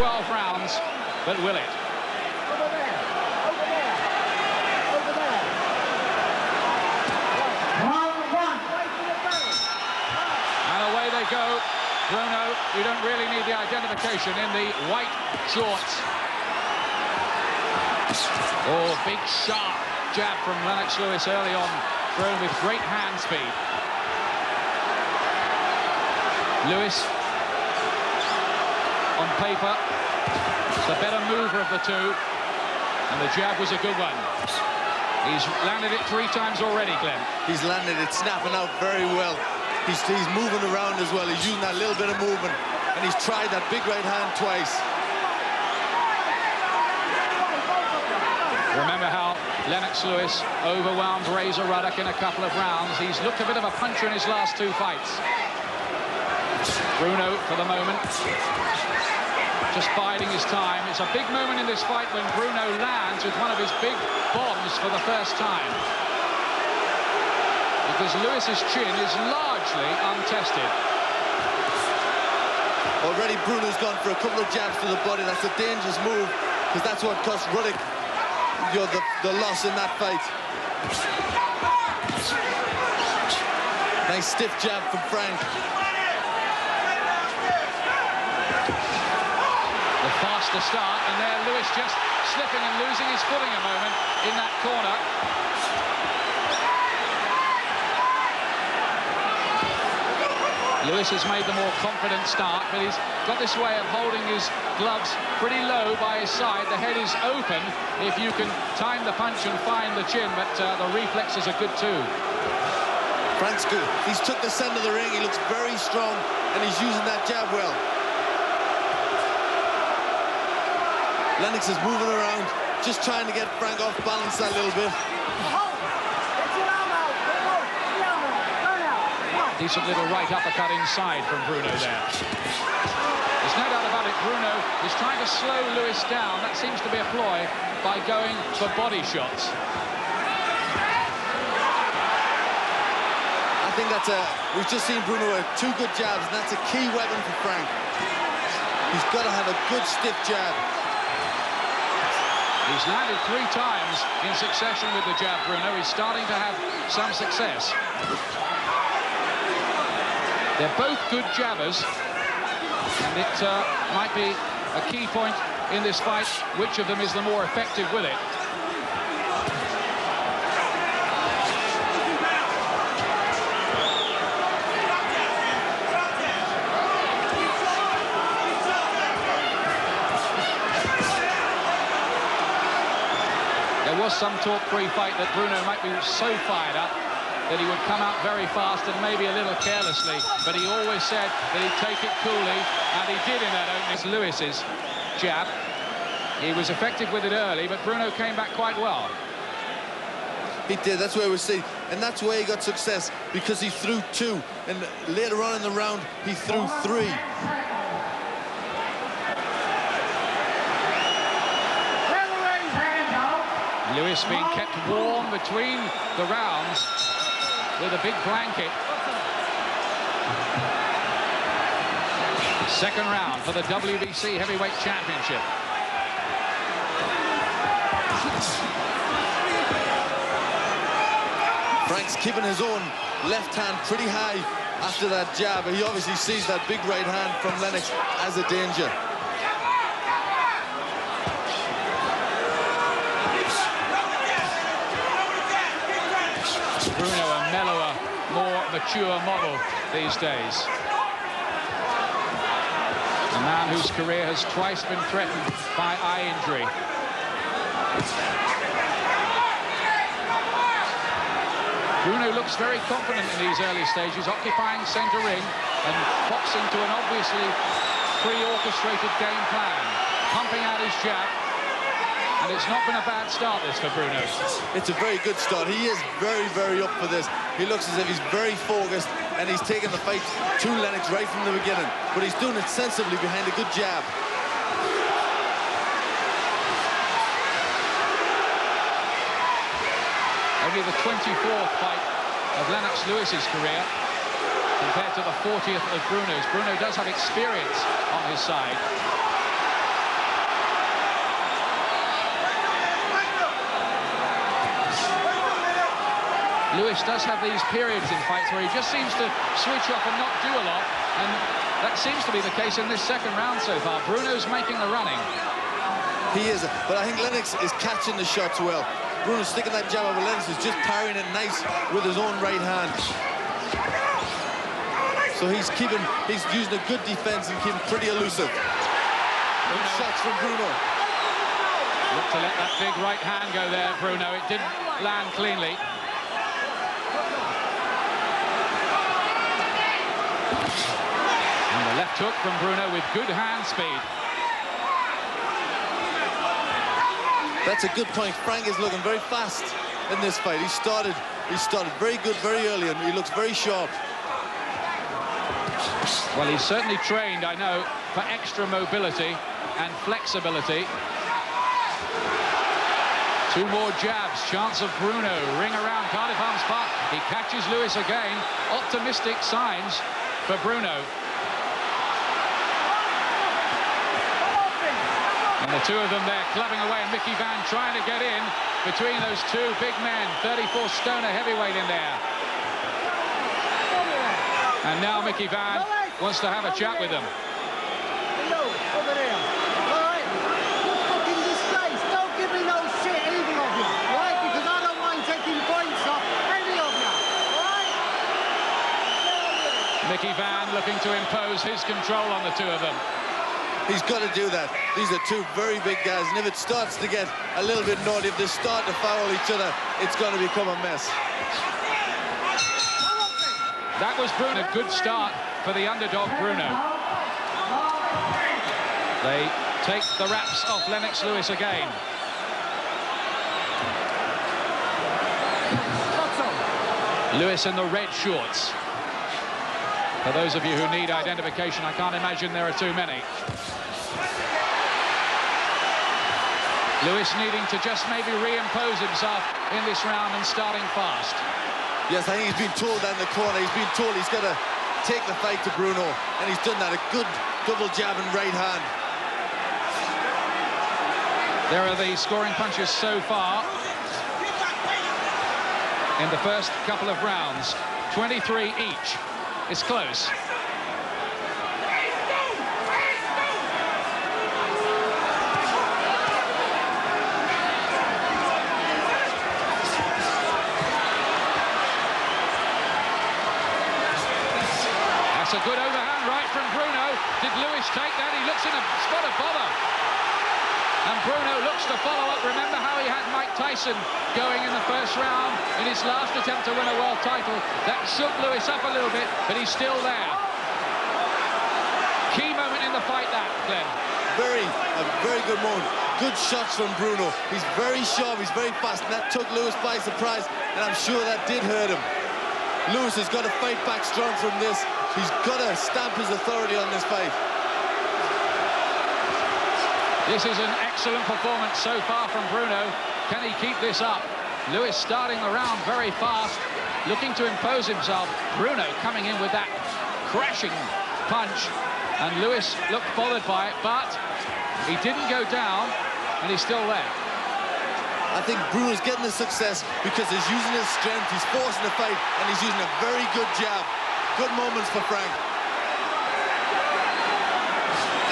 12 rounds, but will it? Over there. Over there. Over there. And away they go. Bruno, you don't really need the identification in the white shorts. Oh, big sharp jab from Lennox Lewis early on, thrown with great hand speed. Lewis, on paper, is the better mover of the two, and the jab was a good one. He's landed it 3 times already, Glenn. He's landed it, snapping out very well. He's moving around as well. He's using that little bit of movement, and he's tried that big right hand twice. Remember how Lennox Lewis overwhelmed Razor Ruddock in a couple of rounds. He's looked a bit of a puncher in his last 2 fights. Bruno, for the moment, just biding his time. It's a big moment in this fight when Bruno lands with one of his big bombs for the first time, because Lewis's chin is largely untested. Already Bruno's gone for a couple of jabs to the body. That's a dangerous move, because that's what cost Ruddock the loss in that fight. Nice stiff jab from Frank. The faster start, and there Lewis just slipping and losing his footing a moment in that corner. Lewis has made the more confident start, but he's got this way of holding his gloves pretty low by his side. The head is open if you can time the punch and find the chin, but the reflexes are good too. Frank's good. He's took the center of the ring. He looks very strong, and he's using that jab well. Lennox is moving around, just trying to get Frank off balance a little bit. Decent little right uppercut inside from Bruno there. There's no doubt about it, Bruno is trying to slow Lewis down. That seems to be a ploy by going for body shots. I think that's we've just seen Bruno with 2 good jabs, and that's a key weapon for Frank. He's got to have a good stiff jab. He's landed 3 times in succession with the jab, Bruno. He's starting to have some success. They're both good jabbers, and it might be a key point in this fight which of them is the more effective with it. There was some talk pre-fight that Bruno might be so fired up that he would come out very fast and maybe a little carelessly, but he always said that he'd take it coolly, and he did in that opening. It's Lewis's jab. He was effective with it early, but Bruno came back quite well. He did, that's where we see, and that's where he got success, because he threw 2, and later on in the round, he threw 3. Lewis being kept warm between the rounds with a big blanket. Second round for the WBC Heavyweight Championship. Frank's keeping his own left hand pretty high after that jab. He obviously sees that big right hand from Lennox as a danger. Bruno, a mellower, more mature model these days. A man whose career has twice been threatened by eye injury. Bruno looks very confident in these early stages, occupying centre ring and boxing to an obviously pre-orchestrated game plan, pumping out his jab. And it's not been a bad start, this, for Bruno. It's a very good start. He is very, very up for this. He looks as if he's very focused, and he's taken the fight to Lennox right from the beginning. But he's doing it sensibly behind a good jab. Only the 24th fight of Lennox Lewis's career compared to the 40th of Bruno's. Bruno does have experience on his side. Lewis does have these periods in fights where he just seems to switch off and not do a lot, and that seems to be the case in this second round so far. Bruno's making the running. He is, but I think Lennox is catching the shots well. Bruno's sticking that jab over Lennox, is just parrying it nice with his own right hand. So he's using a good defense and keeping pretty elusive. Good shots from Bruno. Look to let that big right hand go there, Bruno. It didn't land cleanly. And the left hook from Bruno with good hand speed. That's a good point. Frank is looking very fast in this fight. He started very good very early, and he looks very sharp. Well, he's certainly trained, I know, for extra mobility and flexibility. Two more jabs, chance of Bruno. Ring around Cardiff Arms Park. He catches Lewis again. Optimistic signs for Bruno. And the two of them there clubbing away, and Mickey Van trying to get in between those two big men. 34-stoner heavyweight in there. And now Mickey Van wants to have a chat with them. Hello, over there. All right? You fucking disgrace. Don't give me no shit, either of you. Right? Because I don't mind taking points off any of you. All right? Mickey Van looking to impose his control on the two of them. He's got to do that. These are two very big guys, and if it starts to get a little bit naughty, if they start to foul each other, it's going to become a mess. That was Bruno. A good start for the underdog, Bruno. They take the wraps off Lennox Lewis again. Lewis in the red shorts. For those of you who need identification, I can't imagine there are too many. Lewis needing to just maybe reimpose himself in this round and starting fast. Yes, I think he's been told that in the corner. He's been told he's got to take the fight to Bruno, and he's done that. A good double jab and right hand. There are the scoring punches so far in the first couple of rounds. 23 each. It's close. That's a good overhand right from Bruno. Did Lewis take that? He looks in a spot of bother. And Bruno looks to follow up. Remember how he had Mike Tyson going in the first round in his last attempt to win a world title. That shook Lewis up a little bit, but he's still there. Key moment in the fight, that, Glenn. A very good moment. Good shots from Bruno. He's very sharp, he's very fast, and that took Lewis by surprise, and I'm sure that did hurt him. Lewis has got to fight back strong from this. He's got to stamp his authority on this fight. This is an excellent performance so far from Bruno. Can he keep this up? Lewis starting the round very fast, looking to impose himself. Bruno coming in with that crashing punch, and Lewis looked bothered by it, but he didn't go down, and he's still there. I think Bruno's getting the success because he's using his strength, he's forcing the fight, and he's using a very good jab. Good moments for Frank.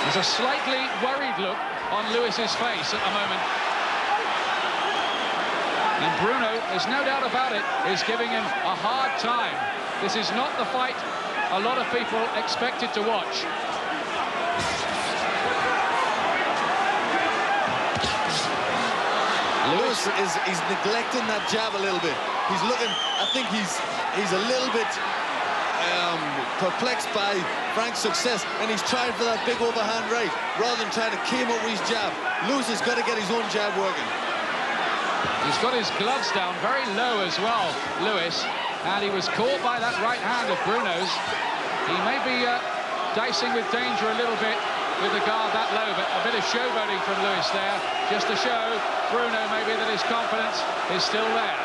There's a slightly worried look on Lewis's face at the moment. And Bruno, there's no doubt about it, is giving him a hard time. This is not the fight a lot of people expected to watch. Lewis is neglecting that jab a little bit. He's looking, I think he's a little bit perplexed by Frank's success, and he's trying for that big overhand right rather than trying to keep up with his jab. Lewis has got to get his own jab working. He's got his gloves down very low as well, Lewis, and he was caught by that right hand of Bruno's. He may be dicing with danger a little bit with the guard that low, but a bit of showboating from Lewis there, just to show Bruno maybe that his confidence is still there.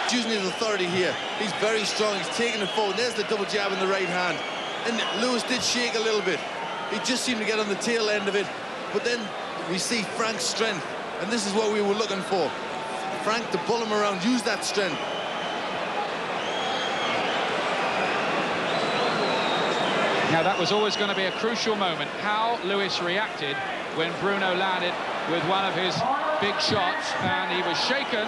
Using his authority here. He's very strong. He's taking it forward. There's the double jab in the right hand. And Lewis did shake a little bit. He just seemed to get on the tail end of it. But then we see Frank's strength, and this is what we were looking for. Frank to pull him around, use that strength. Now, that was always going to be a crucial moment, how Lewis reacted when Bruno landed with one of his big shots, and he was shaken,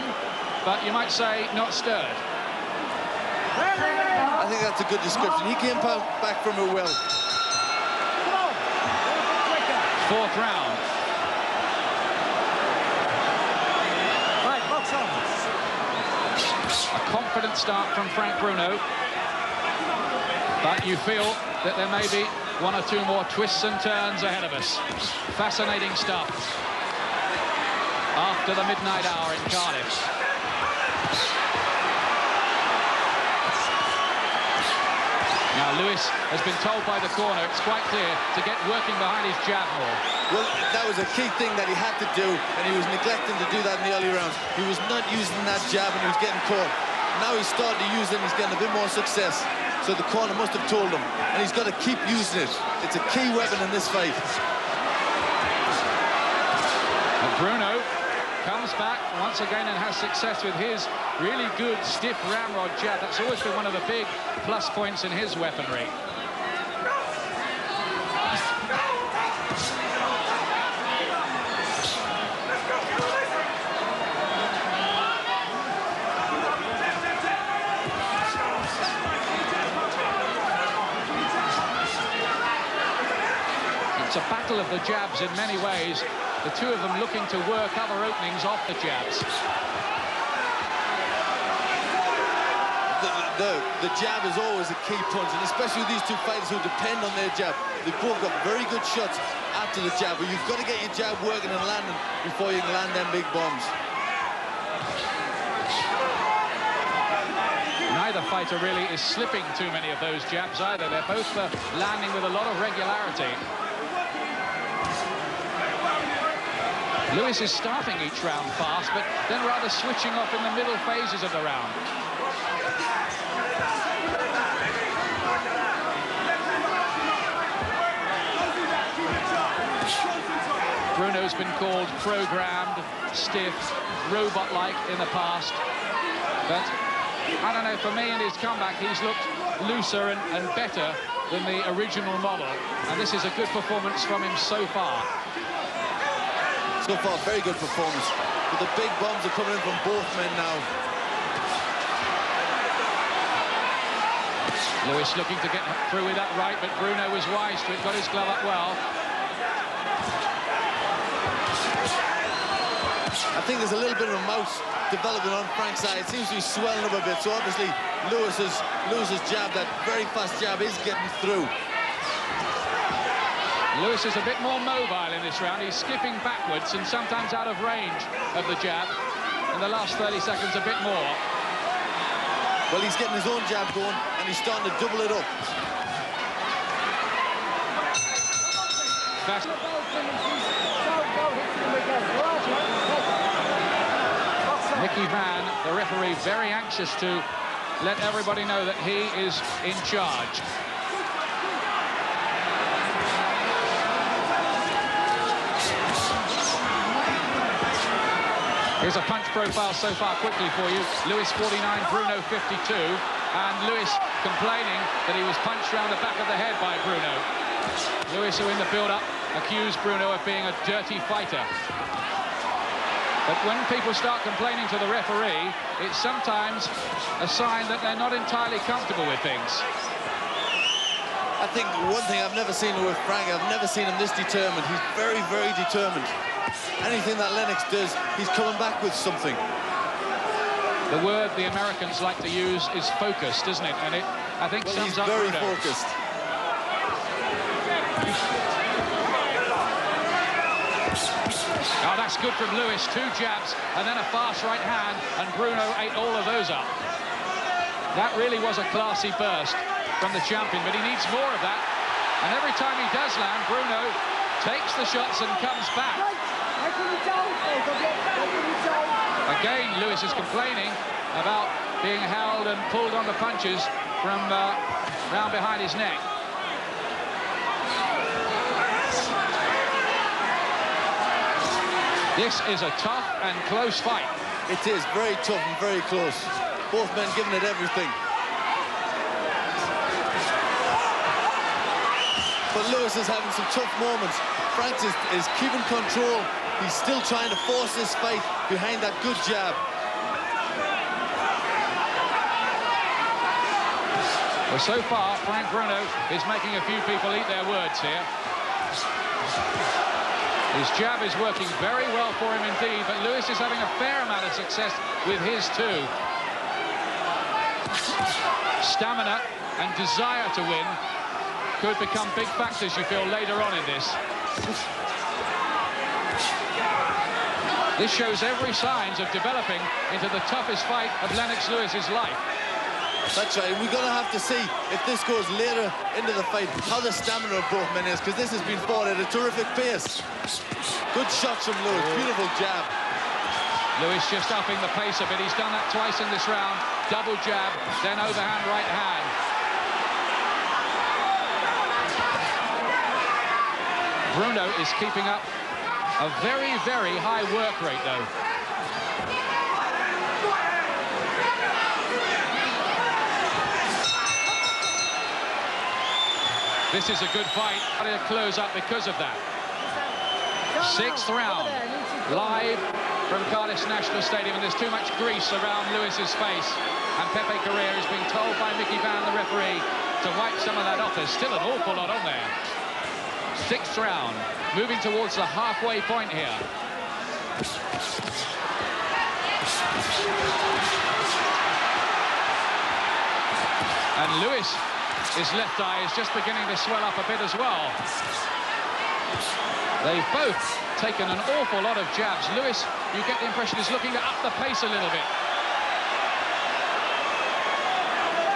but you might say not stirred. I think that's a good description. He came back from it well. Fourth round. Right, box on. A confident start from Frank Bruno, but you feel that there may be one or two more twists and turns ahead of us. Fascinating stuff after the midnight hour in Cardiff. Now Lewis has been told by the corner, it's quite clear, to get working behind his jab more. Well, that was a key thing that he had to do, and he was neglecting to do that in the early rounds. He was not using that jab, and he was getting caught. Now he's starting to use it, and he's getting a bit more success. So the corner must have told him, and he's got to keep using it. It's a key weapon in this fight. And Bruno comes back once again and has success with his really good stiff ramrod jab. That's always been one of the big plus points in his weaponry. It's a battle of the jabs in many ways. The two of them looking to work other openings off the jabs. The jab is always a key punch, and especially these two fighters who depend on their jab. They've both got very good shots after the jab, but you've got to get your jab working and landing before you can land them big bombs. Neither fighter really is slipping too many of those jabs either. They're both landing with a lot of regularity. Lewis is starting each round fast, but then rather switching off in the middle phases of the round. Bruno's been called programmed, stiff, robot-like in the past, but I don't know, for me in his comeback he's looked looser and better than the original model, and this is a good performance from him so far. So far, very good performance. But the big bombs are coming in from both men now. Lewis looking to get through with that right, but Bruno was wise to it, got his glove up well. I think there's a little bit of a mouth developing on Frank's side. It seems to be swelling up a bit, so obviously Lewis's jab, that very fast jab, is getting through. Lewis is a bit more mobile in this round. He's skipping backwards and sometimes out of range of the jab. In the last 30 seconds, a bit more. Well, he's getting his own jab going, and he's starting to double it up. Fast. Mickey Van, the referee, very anxious to let everybody know that he is in charge. Here's a punch profile so far quickly for you. Lewis 49, Bruno 52. And Lewis complaining that he was punched round the back of the head by Bruno. Lewis, who in the build-up accused Bruno of being a dirty fighter. But when people start complaining to the referee, it's sometimes a sign that they're not entirely comfortable with things. I think one thing I've never seen with Frank, I've never seen him this determined. He's very, very determined. Anything that Lennox does, he's coming back with something. The word the Americans like to use is focused, isn't it? And it, I think, sums up Bruno. He's very focused. Oh, that's good from Lewis. Two jabs and then a fast right hand, and Bruno ate all of those up. That really was a classy burst from the champion, but he needs more of that. And every time he does land, Bruno takes the shots and comes back. Again, Lewis is complaining about being held and pulled on the punches from round behind his neck. This is a tough and close fight. It is very tough and very close. Both men giving it everything. But Lewis is having some tough moments. Francis is keeping control. He's still trying to force this fight behind that good jab. Well, so far, Frank Bruno is making a few people eat their words here. His jab is working very well for him indeed, but Lewis is having a fair amount of success with his too. Stamina and desire to win could become big factors, you feel, later on in this. This shows every signs of developing into the toughest fight of Lennox Lewis's life. That's right. We're going to have to see if this goes later into the fight, how the stamina of both men is, because this has been fought at a terrific pace. Good shots from Lewis. Beautiful jab. Lewis just upping the pace a bit. He's done that twice in this round. Double jab, then overhand right hand. Bruno is keeping up a very, very high work rate, though. This is a good fight. It'll close up because of that. Sixth round, live from Cardiff National Stadium, and there's too much grease around Lewis's face. And Pepe Correa is being told by Mickey Van, the referee, to wipe some of that off. There's still an awful lot on there. Sixth round, moving towards the halfway point here. And Lewis, his left eye is just beginning to swell up a bit as well. They've both taken an awful lot of jabs. Lewis, you get the impression, is looking to up the pace a little bit.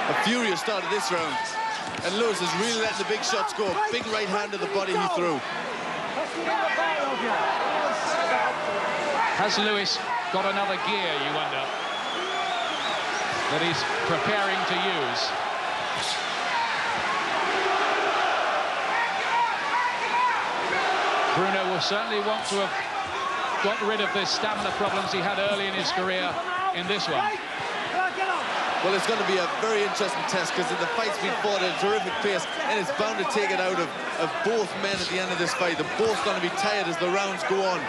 A furious start of this round. And Lewis is really letting the big shots go. Big right hand to the body he threw. Has Lewis got another gear, you wonder, that he's preparing to use? Bruno will certainly want to have got rid of the stamina problems he had early in his career in this one. Well, it's going to be a very interesting test because the fight's been fought at a terrific pace, and it's bound to take it out of both men at the end of this fight. They're both going to be tired as the rounds go on.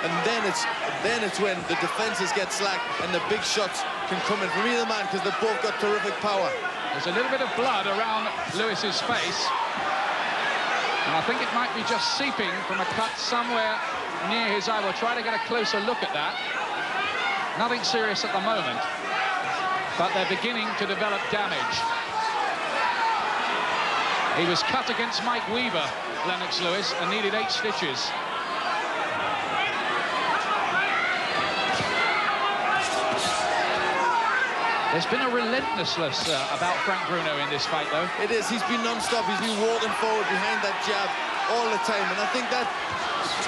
And then it's when the defenses get slack and the big shots can come in from either man because they've both got terrific power. There's a little bit of blood around Lewis's face. And I think it might be just seeping from a cut somewhere near his eye. We'll try to get a closer look at that. Nothing serious at the moment, but they're beginning to develop damage. He was cut against Mike Weaver, Lennox Lewis, and needed 8 stitches. There's been a relentlessness about Frank Bruno in this fight, though. It is. He's been non-stop. He's been walking forward behind that jab all the time. And I think that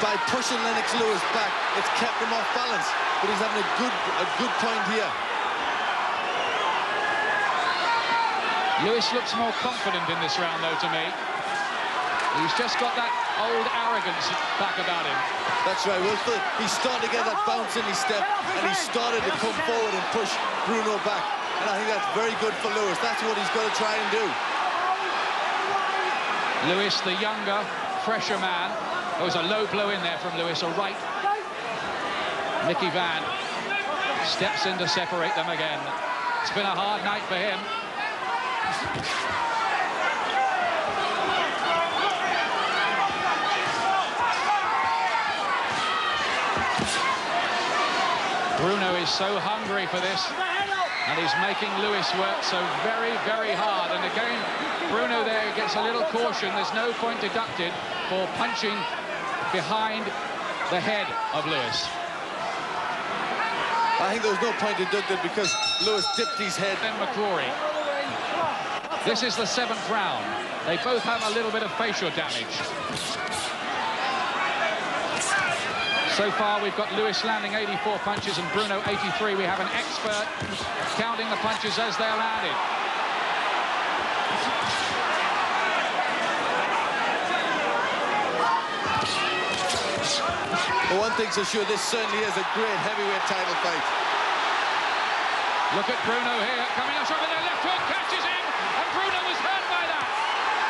by pushing Lennox Lewis back, it's kept him off balance. But he's having a good point here. Lewis looks more confident in this round, though, to me. He's just got that old arrogance back about him. That's right. Well, he's starting to get that bounce in his step, and he's started to come forward and push Bruno back. And I think that's very good for Lewis. That's what he's got to try and do. Lewis, the younger, fresher man. There was a low blow in there from Lewis, a right. Mickey Van steps in to separate them again. It's been a hard night for him. Bruno is so hungry for this, and he's making Lewis work so very, very hard. And again, Bruno there gets a little caution. There's no point deducted for punching behind the head of Lewis. I think there was no point deducted because Lewis dipped his head. Then McCrory. This is the 7th round. They both have a little bit of facial damage. So far, we've got Lewis landing 84 punches and Bruno 83. We have an expert counting the punches as they're landed. But one thing's for sure, this certainly is a great heavyweight title fight. Look at Bruno here, coming up shot with their left hook, catches him, and Bruno was hurt by that.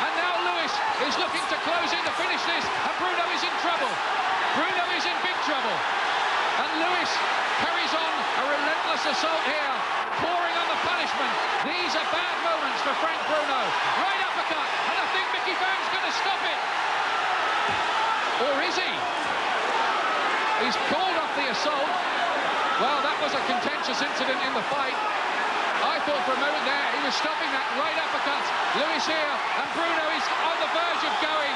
And now Lewis is looking to close in to finish this, and Bruno is in trouble. Bruno is in big trouble. And Lewis carries on a relentless assault here, pouring on the punishment. These are bad moments for Frank Bruno. Right uppercut, and I think Mickey Van's going to stop it. Or is he? He's called off the assault. Well, that was a contentious incident in the fight. I thought for a moment there he was stopping that right uppercut. Lewis here, and Bruno is on the verge of going.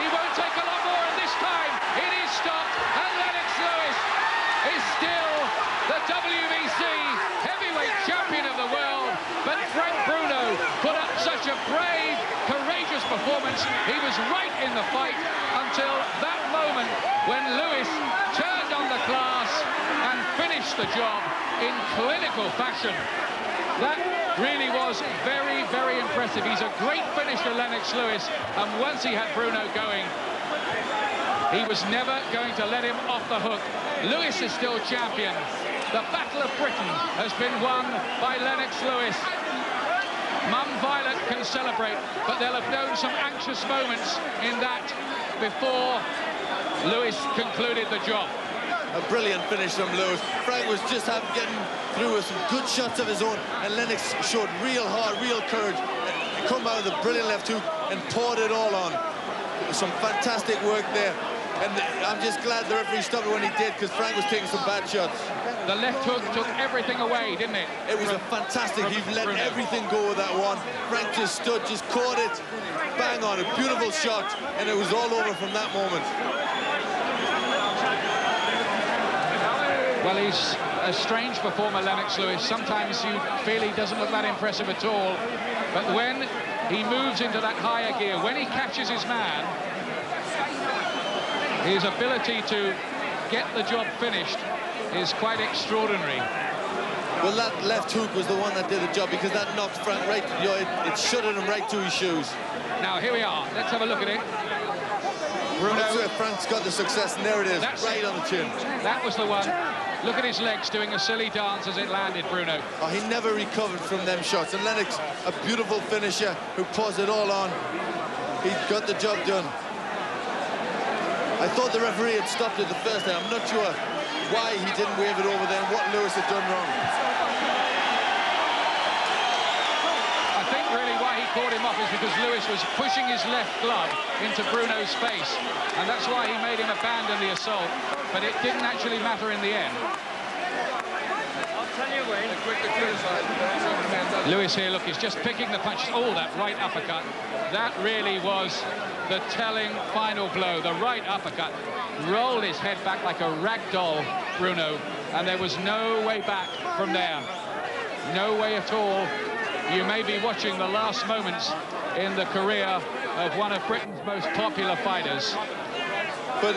He won't take a lot more, and this time it is stopped, and Lennox Lewis is still the WBC heavyweight champion of the world. But Frank Bruno put up such a brave, courageous performance. He was right in the fight until that moment when Lewis turned on the class and finished the job in clinical fashion. That really was very, very impressive. He's a great finisher, Lennox Lewis, and once he had Bruno going, he was never going to let him off the hook. Lewis is still champion. The Battle of Britain has been won by Lennox Lewis. Mum Violet can celebrate, but they'll have known some anxious moments in that before Lewis concluded the job. A brilliant finish from Lewis. Frank was just getting through with some good shots of his own, and Lennox showed real heart, real courage, and come out with a brilliant left hook and poured it all on. Some fantastic work there, and I'm just glad the referee stopped it when he did, because Frank was taking some bad shots. The left hook took everything away, didn't it? It was a fantastic, he let Bruno. Everything go with that one. Frank just stood, just caught it, bang on, a beautiful shot, and it was all over from that moment. Well, he's a strange performer, Lennox Lewis. Sometimes you feel he doesn't look that impressive at all. But when he moves into that higher gear, when he catches his man, his ability to get the job finished is quite extraordinary. Well, that left hook was the one that did the job, because that knocked Frank right, it shuttered him right to his shoes. Now, here we are. Let's have a look at it. Bruno. That's where Frank's got the success, and there it is, right on the chin. That was the one. Look at his legs doing a silly dance as it landed, Bruno. Oh, he never recovered from them shots. And Lennox, a beautiful finisher who pours it all on. He got the job done. I thought the referee had stopped it the first time. I'm not sure why he didn't wave it over there and what Lewis had done wrong. I think really why he caught him off is because Lewis was pushing his left glove into Bruno's face, and that's why he made him abandon the assault, but it didn't actually matter in the end. Lewis here, look, he's just picking the punches. Oh, that right uppercut. That really was the telling final blow. The right uppercut rolled his head back like a rag doll, Bruno, and there was no way back from there. No way at all. You may be watching the last moments in the career of one of Britain's most popular fighters. But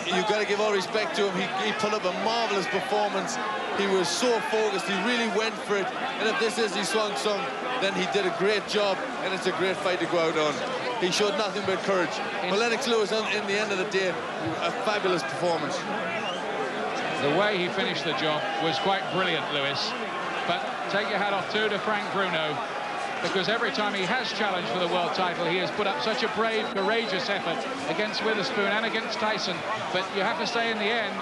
you've got to give all respect to him. He put up a marvelous performance. He was so focused. He really went for it. And if this is his swan song, then he did a great job, and it's a great fight to go out on. He showed nothing but courage. But Lennox Lewis, in the end of the day, a fabulous performance. The way he finished the job was quite brilliant, Lewis. But take your hat off too to Frank Bruno, because every time he has challenged for the world title, he has put up such a brave, courageous effort against Witherspoon and against Tyson. But you have to say, in the end,